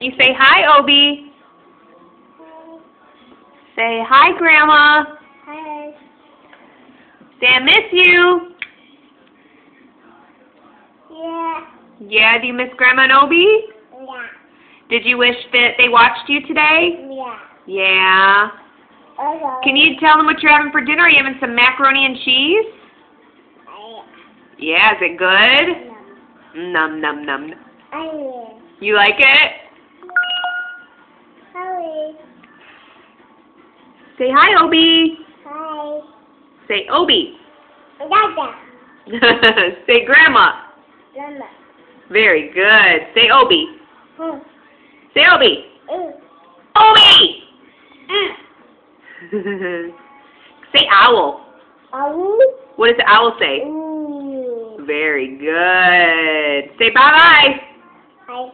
You say hi, Obi. Say hi, Grandma. Hi. Say I miss you. Yeah. Yeah, do you miss Grandma and Obi? Yeah. Did you wish that they watched you today? Yeah. Yeah. Okay. Can you tell them what you're having for dinner? Are you having some macaroni and cheese? Yeah, is it good? Num num num. You like it? Hi. Say hi, Obi. Hi. Say Obi. Dada. Say Grandma. Mama. Very good. Say Obi. Mm. Say Obi. Mm. Obi! Mm. Say owl. Owl. What does the owl say? Ooh. Very good. Say bye-bye. Bye.